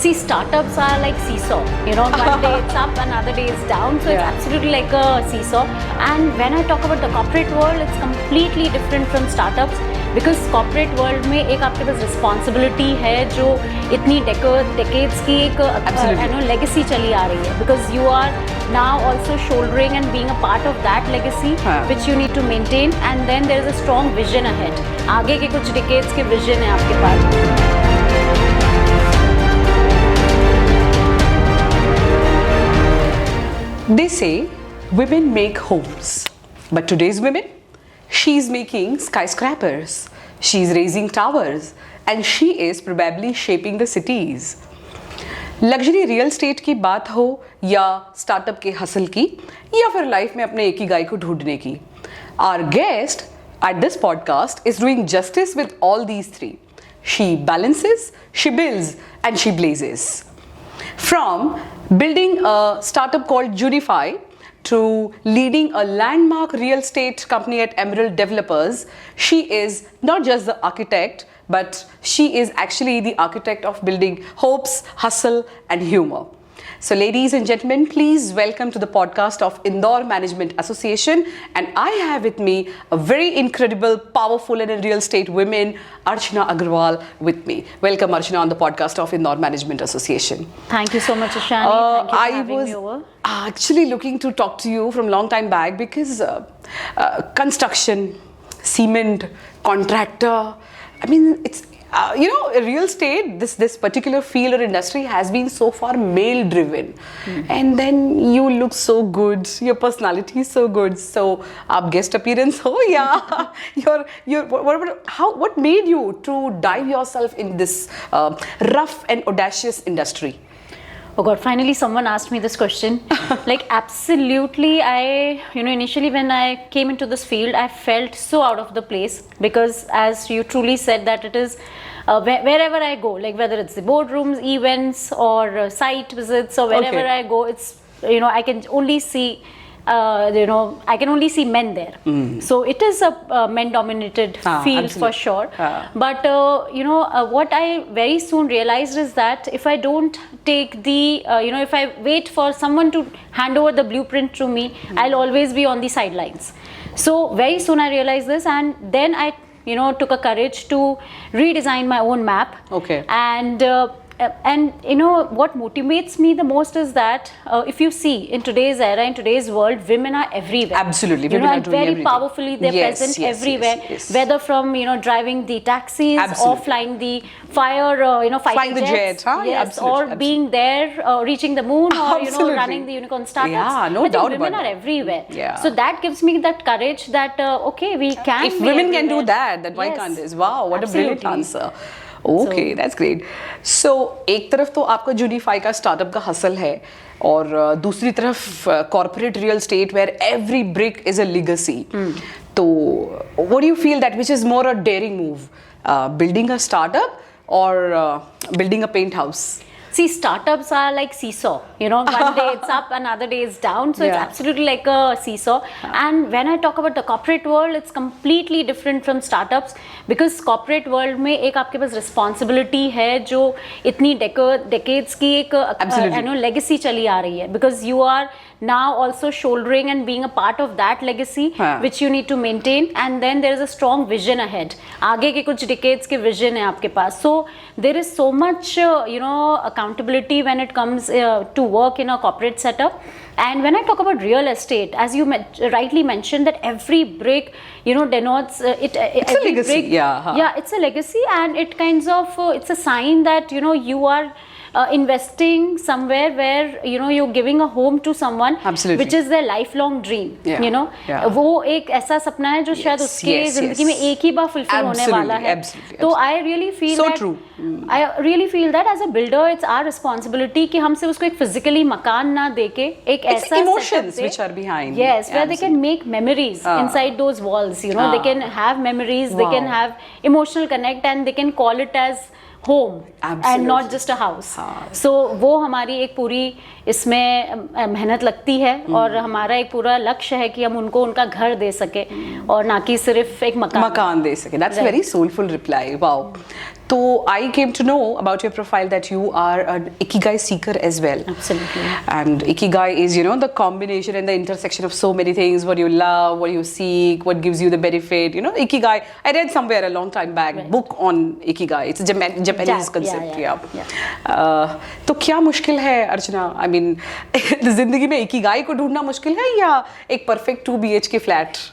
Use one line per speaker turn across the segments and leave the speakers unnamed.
See, startups are like seesaw. You know, one day it's up, another day it's down. So it's absolutely like a seesaw. And when I talk about the corporate world, it's completely different from startups. Because corporate world में एक आपके पास responsibility है जो इतनी decades की एक legacy चली आ रही है. Because you are now also shouldering and being a part of that legacy, which you need to maintain. And then there is a strong vision ahead. आगे के कुछ decades के vision है आपके पास.
They say women make homes, but today's women, she's making skyscrapers, she's raising towers, and she is probably shaping the cities. Luxury real estate की बात हो या स्टार्टअप के हसल की या फिर लाइफ में अपने एक ही गाय को ढूंढने की, our guest at this podcast is doing justice with all these three. She balances, she builds, and she blazes. From building a startup called Junify to leading a landmark real estate company at Emerald Developers, she is not just the architect, but she is actually the architect of building hopes, hustle, and humor. So ladies and gentlemen, please welcome to the podcast of Indore Management Association, and I have with me a very incredible, powerful and in real estate women, Archana Agarwal with me. Welcome Archana on the podcast of Indore Management Association.
Thank you so much, Ashani. Thank you for having me over.
I was actually looking to talk to you from a long time back because construction, cement, contractor, I mean it's real estate, this particular field or industry has been so far male driven, and then you look so good, your personality is so good, so aap guest appearance ho what made you to dive yourself in this rough and audacious industry?
Oh God, finally someone asked me this question. Like absolutely, initially when I came into this field, I felt so out of the place because as you truly said that it is wherever I go, like whether it's the boardrooms, events or site visits or wherever I go, it's, I can only see I can only see men there. So it is a men-dominated field for sure. But what I very soon realized is that if I don't take the, if I wait for someone to hand over the blueprint to me, I'll always be on the sidelines. So very soon I realized this, and then I, took a courage to redesign my own map.
Okay.
And what motivates me the most is that if you see in today's era, in today's world, women are everywhere.
Absolutely, women are doing
very
everything.
Powerfully they're present everywhere.
Yes.
Whether from driving the taxis or flying the fighting
flying the jet,
yes, or being there, reaching the moon, or running the unicorn startups.
Yeah, no doubt about
women are everywhere.
Yeah.
So that gives me that courage that okay, we can.
If women can do that, then why can't this? Wow, what a brilliant answer. Okay, that's great. So एक तरफ तो आपका Junify का startup का hustle है और दूसरी तरफ corporate real estate where every brick is a legacy. तो what do you feel that which is more a daring move, building a startup और building a paint house?
See, startups are like seesaw. One day it's up, another day it's down. So it's absolutely like a seesaw. And when I talk about the corporate world, it's completely different from startups because corporate world में एक आपके पास responsibility है जो इतनी decades की एक legacy चली आ रही है. Because you are now also shouldering and being a part of that legacy, which you need to maintain, and then there is a strong vision ahead. आगे के कुछ decades के vision है आपके पास. So there is so much accountability when it comes to work in a corporate setup. And when I talk about real estate, as you rightly mentioned, that every brick, denotes it's a
legacy.
Brick, it's a legacy, and it kinds of it's a sign that you are investing somewhere where you're giving a home to someone.
Absolutely.
which is their lifelong dream. वो एक ऐसा सपना है जो शायद उसके जिंदगी में एक ही बार fulfill होने वाला है. तो I really feel
so
that
true.
I really feel that as a builder, it's our responsibility कि हम सिर्फ उसको एक physically मकान ना देके एक ऐसा
emotions which are behind.
Yes, where they can make memories inside those walls. They can have memories, they can have emotional connect, and they can call it as home.
Absolutely.
And not just a house. So वो हमारी एक पूरी इसमें मेहनत लगती है और हमारा एक पूरा लक्ष्य है कि हम उनको उनका घर दे सके और ना कि सिर्फ एक मकान
दे सके. That's a very soulful reply. Wow. So I came to know about your profile that you are an Ikigai seeker as well.
Absolutely.
And Ikigai is, you know, the combination and the intersection of so many things, what you love, what you seek, what gives you the benefit. You know, Ikigai, I read somewhere a long time back,
Right.
book on Ikigai. It's a Japanese concept.
Yeah.
तो क्या मुश्किल है अर्चना? I mean, जिंदगी में Ikigai को ढूंढना मुश्किल है या एक perfect 2 BHK flat?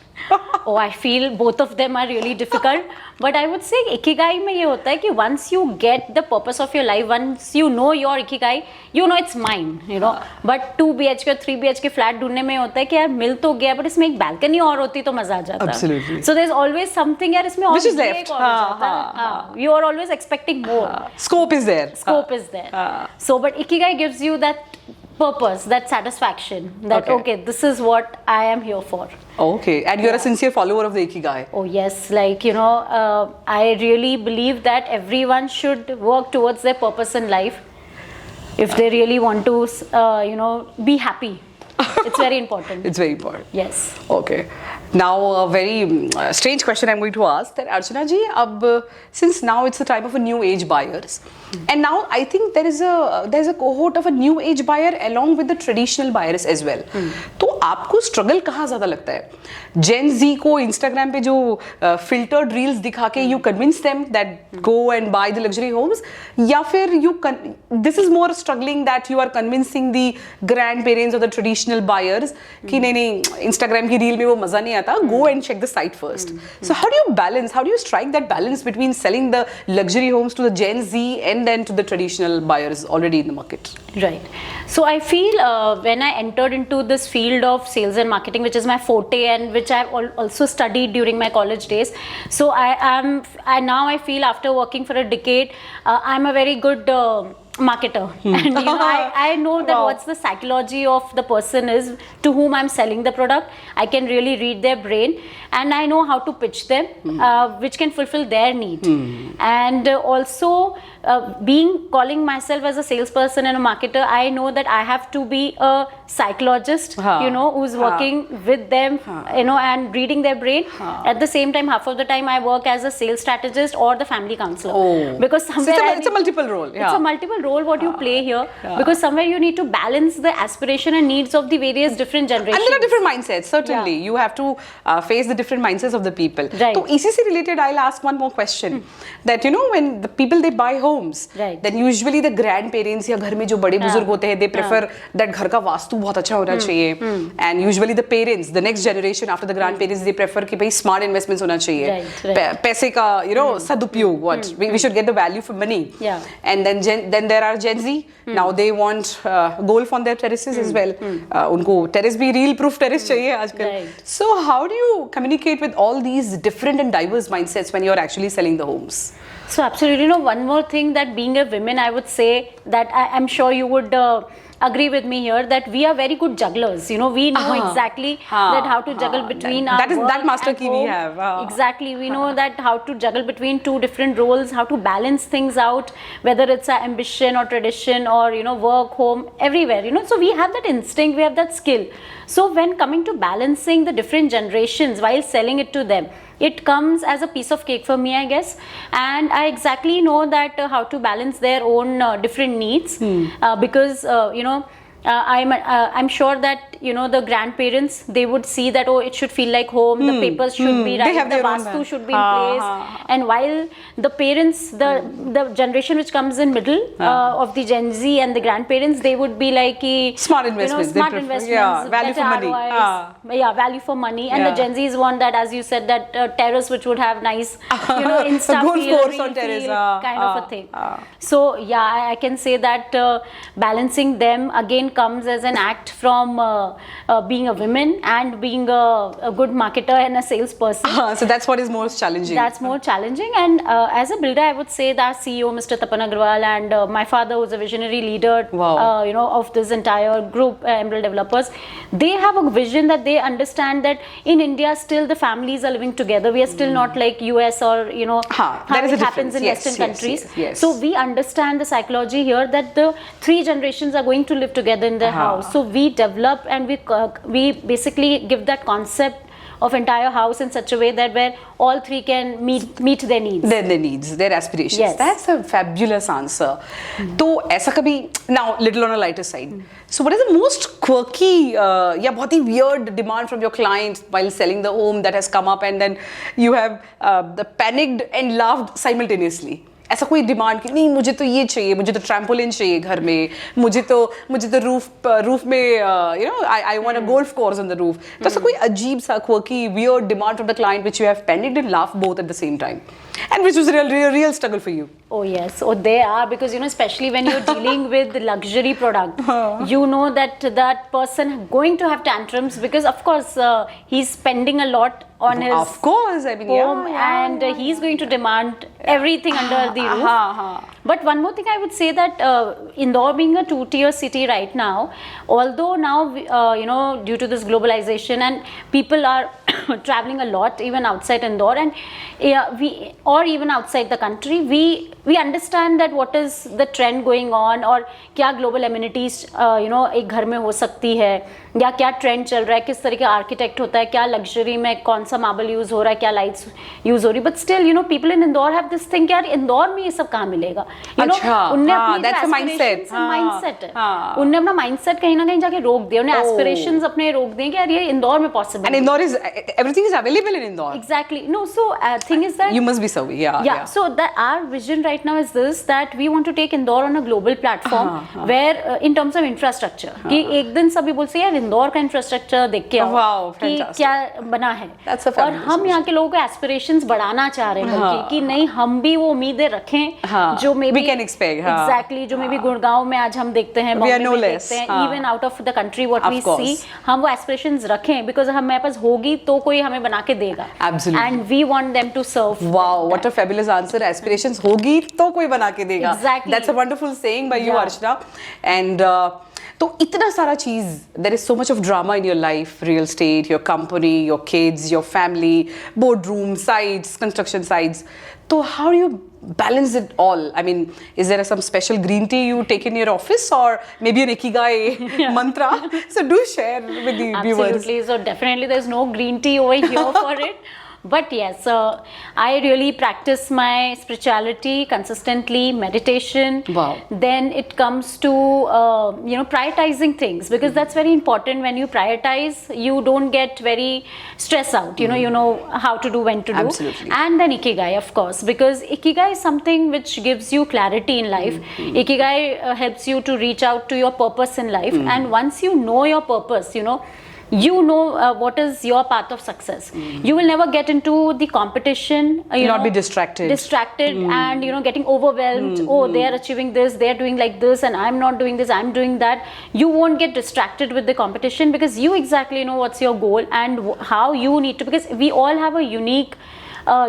Oh, I feel both of them are really difficult. But I would say Ikigai में ये होता है कि once you get the purpose of your life, once you know your Ikigai, you know it's mine, you know. But 2 BHK 3 BHK flat ढूंढने में होता है कि यार मिल तो गया, but इसमें एक balcony और होती तो मजा आ जाता.
Absolutely.
So there's always something यार इसमें और
Which is
भी
left.
एक और हो जाता है. हाँ. You are always expecting more.
Scope is there.
Scope is there. So, but Ikigai gives you that purpose, that satisfaction, that okay, this is what I am here for.
Okay, and you're a sincere follower of the Ikigai.
Oh yes, like you know, I really believe that everyone should work towards their purpose in life if they really want to, you know, be happy. It's very important.
It's very important.
Yes.
Okay. Now, a very strange question I'm going to ask that Archana ji, since now it's the time of a new age buyers, and now I think there's a cohort of a new age buyer along with the traditional buyers as well. तो आपको struggle कहाँ ज़्यादा लगता है? Gen Z को Instagram पे जो filtered reels दिखा के you convince them that go and buy the luxury homes, या फिर this is more struggling that you are convincing the grandparents or the traditional buyers कि नहीं Instagram की reel में वो मज़ा नहीं आता, go and check the site first. So how do you strike that balance between selling the luxury homes to the Gen Z and then to the traditional buyers already in the market?
Right. So I feel when I entered into this field of sales and marketing, which is my forte and which I've also studied during my college days. So now I feel after working for a decade, I'm a very good marketer. And you know, I know that what's the psychology of the person is to whom I'm selling the product. I can really read their brain and I know how to pitch them, which can fulfill their need. And also calling myself as a salesperson and a marketer, I know that I have to be a psychologist, you know, who's working with them, you know, and reading their brain. At the same time, half of the time I work as a sales strategist or the family counselor. Because somewhere
it's a multiple role.
It's a multiple role what you play here, because somewhere you need to balance the aspiration and needs of the various different generations.
And there are different mindsets, certainly. You have to face the different mindsets of the people.
Right.
So ECC related, I'll ask one more question. That, you know, when the people, they buy homes, then usually the grandparents या घर में जो बड़े बुजुर्ग होते हैं, they prefer that घर का वास्तु बहुत अच्छा होना चाहिए. And usually the parents, the next generation after the grandparents, they prefer कि भाई smart investments होना चाहिए. पैसे का, you know, सदुपयोग, what? We should get the value for money. And then there are Gen Z. Now they want golf on their terraces as well. उनको terrace भी real proof terrace चाहिए आजकल. So how do you communicate with all these different and diverse mindsets when you're actually selling the homes?
So absolutely, you know, one more thing that being a woman, I would say that I'm sure you would agree with me here that we are very good jugglers. You know, we know exactly that how to juggle between our work
that master
and
key
home.
we have.
Exactly, we know that how to juggle between two different roles, how to balance things out, whether it's our ambition or tradition or, you know, work, home, everywhere, you know. So we have that instinct, we have that skill. So when coming to balancing the different generations while selling it to them, it comes as a piece of cake for me, I guess. And I exactly know that how to balance their own different needs because, you know, I'm sure that, you know, the grandparents, they would see that, oh, it should feel like home, the papers should be right, the vastu should be in place. And while the parents, the generation which comes in middle of the Gen Z and the grandparents, they would be like
smart investments,
you know, smart investments,
value for money.
Value for money. And the Gen Zs want that, as you said, that terrace which would have nice, you know, Insta feel,
on terrace,
kind of a thing. So yeah, I can say that balancing them again comes as an act from being a woman and being a good marketer and a salesperson.
So that's what is most challenging.
That's more challenging. And as a builder, I would say that CEO, Mr. Tapan Agarwal, and my father, who's a visionary leader, you know, of this entire group, Emerald Developers, they have a vision that they understand that in India, still the families are living together. We are still not like US or, you know, how it happens in Western countries. So we understand the psychology here that the 3 generations are going to live together in their house. So we develop and we basically give that concept of entire house in such a way that where all three can meet their needs.
Their needs, their aspirations.
Yes.
That's a fabulous answer. तो ऐसा कभी now little on a lighter side. So what is the most quirky या बहुत ही weird demand from your clients while selling the home that has come up and then you have the panicked and laughed simultaneously? ऐसा कोई demand कि नहीं मुझे तो ये चाहिए, मुझे तो ट्रैम्पोलिन चाहिए घर में, मुझे तो रूफ में you know I want a golf course on the roof. तो ऐसा कोई अजीब सा quirky weird demand from the client which you have panicked and laughed both at the same time and which was a real struggle for you?
Oh yes, oh they are, because you know, especially when you're dealing with luxury product, you know that that person going to have tantrums because of course he's spending a lot on his
of course, I mean,
home, and he's going to demand everything under the roof. But one more thing I would say that Indore being a two-tier city right now, although now you know, due to this globalization and people are traveling a lot even outside Indore, and we or even outside the country, we understand that what is the trend going on और क्या global amenities you know एक घर में हो सकती है, या क्या ट्रेंड चल रहा है, किस तरह का आर्किटेक्ट होता है, क्या लग्जरी में कौन सा मार्बल यूज हो रहा है, क्या लाइट्स यूज हो रही है. But still you know people in Indore have this thing कि यार इंदौर में ये सब कहाँ मिलेगा. यू नो उनने अपनी माइंडसेट है, उनने अपना माइंडसेट कहीं ना कहीं जाके रोक दिया, उन्हें एस्पिरेशंस अपने रोक दिए कि यार ये इंदौर में पॉसिबल है.
And Indore is everything is available in Indore.
Exactly. No so thing is that
you must be so yeah.
So that our vision right now is this, that we want to take Indore on a global platform where in terms of infrastructure कि एक दिन सभी बोलते हैं यार इंदौर का infrastructure देख के आओ कि क्या बना है. और हम यहाँ के लोगों के एस्पिरेशंस बढ़ाना चाह रहे हैं कि नहीं हम भी वो उम्मीदें रखें जो मे बी एग्जैक्टली जो मे बी गुड़गांव में आज हम देखते हैं, बॉम्बे में देखते हैं, even out of the country what we see, हम वो एस्पिरेशंस रखें बिकॉज हमारे पास होगी तो कोई हमें बना के देगा. And we want them to serve.
Wow, what a fabulous answer. Aspirations होगी तो कोई बना के देगा.
Exactly.
That's a wonderful saying by you, Archana. And तो इतना सारा चीज, there is so much of drama in your life, real estate, your company, your kids, your family, boardroom sites, construction sites. So how do you balance it all? I mean, is there some special green tea you take in your office or maybe an ikigai mantra? So do share with the viewers.
Absolutely. So definitely there's no green tea over here for it. But yes, I really practice my spirituality consistently, meditation.
Wow.
Then it comes to you know, prioritizing things, because that's very important. When you prioritize, you don't get very stressed out. You know how to do, when to do.
Absolutely.
And then ikigai, of course, because ikigai is something which gives you clarity in life. Ikigai helps you to reach out to your purpose in life. And once you know your purpose, you know what is your path of success. You will never get into the competition,
not be distracted
and you know, getting overwhelmed. Oh, they are achieving this, they are doing like this, and I'm not doing this, I'm doing that. You won't get distracted with the competition because you exactly know what's your goal and how you need to, because we all have a unique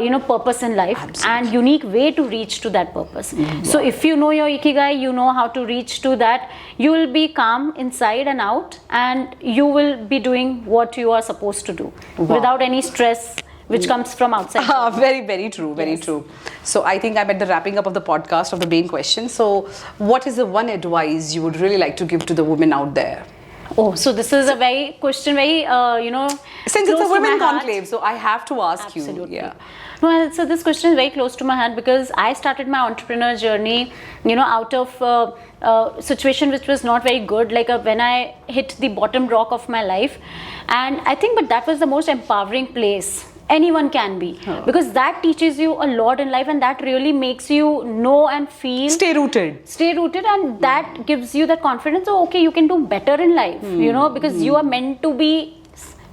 you know, purpose in life. Absolutely. And unique way to reach to that purpose. So if you know your ikigai, you know how to reach to that, you will be calm inside and out, and you will be doing what you are supposed to do without any stress which comes from outside.
Very, very true, very true. So I think I'm at the wrapping up of the podcast of the main question. So what is the one advice you would really like to give to the women out there?
Oh, so this is a very question, very you know,
since it's a women conclave, so I have to ask you. Yeah.
No, so this question is very close to my heart because I started my entrepreneur journey, you know, out of situation which was not very good, like when I hit the bottom rock of my life, and I think, but that was the most empowering place anyone can be, because that teaches you a lot in life, and that really makes you know and feel, stay rooted, and that gives you that confidence. Oh, okay, you can do better in life, you know, because you are meant to be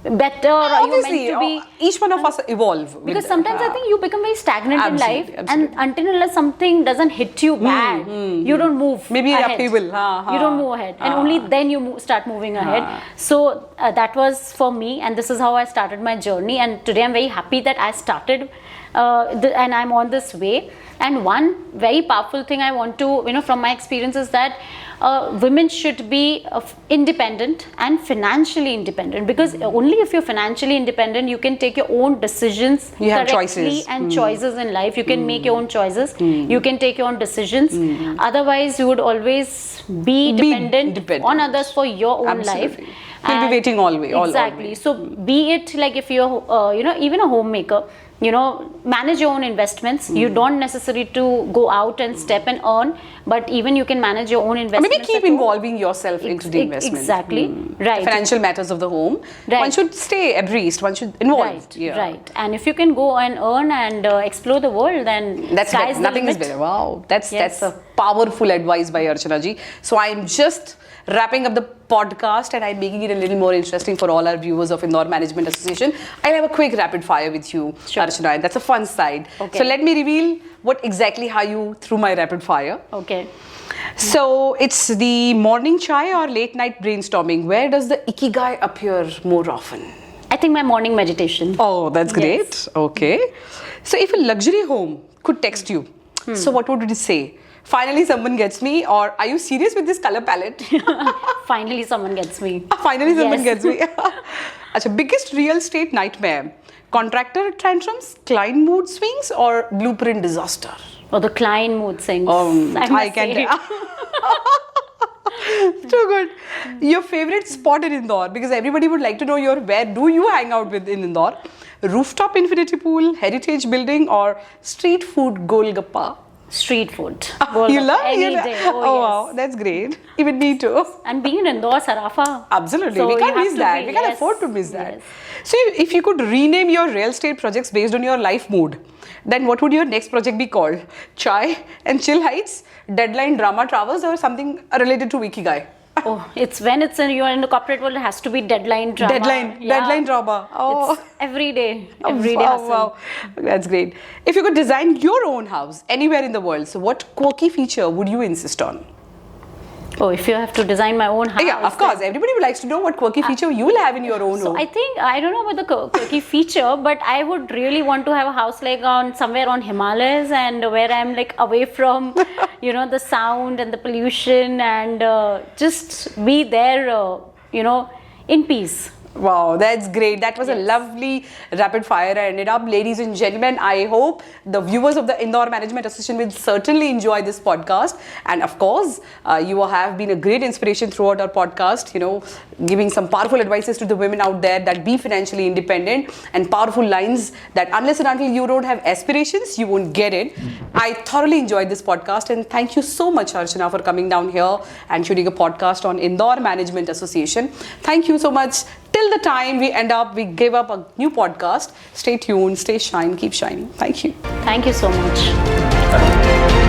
better, or
obviously,
you meant to be,
each one of us evolve,
because sometimes I think you become very stagnant in life, and until unless something doesn't hit you bad, you don't move
maybe
ahead.
upheaval,
you don't move ahead, and only then you start moving ahead. So that was for me, and this is how I started my journey, and today I'm very happy that I started and I'm on this way. And one very powerful thing I want to, you know, from my experience is that women should be independent and financially independent, because only if you're financially independent, you can take your own decisions correctly and choices in life. You can make your own choices. You can take your own decisions. Otherwise, you would always be dependent on others for your own life.
He'll be waiting all way.
Exactly. So be it like if you're, even a homemaker, manage your own investments. You don't necessarily to go out and step and earn, but even you can manage your own
Or
investments.
maybe keep
at home.
involving yourself into the investment.
Exactly. Right.
Financial matters of the home.
Right.
One should stay abreast. One should involve.
Right, right. And if you can go and earn and explore the world, then
That's
sky's
better.
the
Nothing is
limit.
better. Wow, that's
Yes.
a powerful advice by Archana ji. So I'm just wrapping up the podcast and I'm making it a little more interesting for all our viewers of Indore Management Association. I'll have a quick rapid fire with you,
Sure.
Archana, and that's a fun side.
Okay.
So let me reveal how you threw my rapid fire.
Okay.
So it's the morning chai or late night brainstorming. Where does the ikigai appear more often?
I think my morning meditation.
Oh, that's great.
Yes.
Okay. So if a luxury home could text you, so what would it say? Finally, someone gets me, or are you serious with this color palette?
Finally, someone gets me.
Finally, someone
Yes.
gets me. Achha, biggest real estate nightmare: contractor tantrums, client mood swings, or blueprint disaster?
Or the client mood swings.
I
must
can
say.
Too good. Your favorite spot in Indore, because everybody would like to know where do you hang out with in Indore? Rooftop infinity pool, heritage building, or street food golgappa?
Street food.
You love
any
you love-
day.
Oh,
Oh,
wow,
yes.
that's great. Even me too.
And being in Indore, Sarafa.
Absolutely,
So
we
you
can't
have
miss
to
that.
be-
We can't
yes,
afford to miss that.
yes.
So, if you could rename your real estate projects based on your life mood, then what would your next project be called? Chai and Chill Heights, Deadline Drama Towers, or something related to Ikigai?
Oh, you're in the corporate world, it has to be deadline drama.
Deadline drama. Oh.
It's every day.
Oh,
Every day
wow,
hustle.
wow. That's great. If you could design your own house anywhere in the world, so what quirky feature would you insist on?
Oh, if you have to design my own house.
Yeah, of course. Everybody would like to know what quirky feature you will have in your own
So
home.
I don't know about the quirky feature, but I would really want to have a house like on somewhere on Himalayas and where I'm like away from, the sound and the pollution and just be there, in peace.
Wow, that's great. That was a lovely rapid fire I ended up. Ladies and gentlemen, I hope the viewers of the Indore Management Association will certainly enjoy this podcast. And of course, you have been a great inspiration throughout our podcast, giving some powerful advices to the women out there that be financially independent and powerful lines that unless and until you don't have aspirations, you won't get it. I thoroughly enjoyed this podcast and thank you so much, Archana, for coming down here and shooting a podcast on Indore Management Association. Thank you so much. Till the time we give up a new podcast. Stay tuned, stay shine, keep shining. Thank you.
Thank you so much.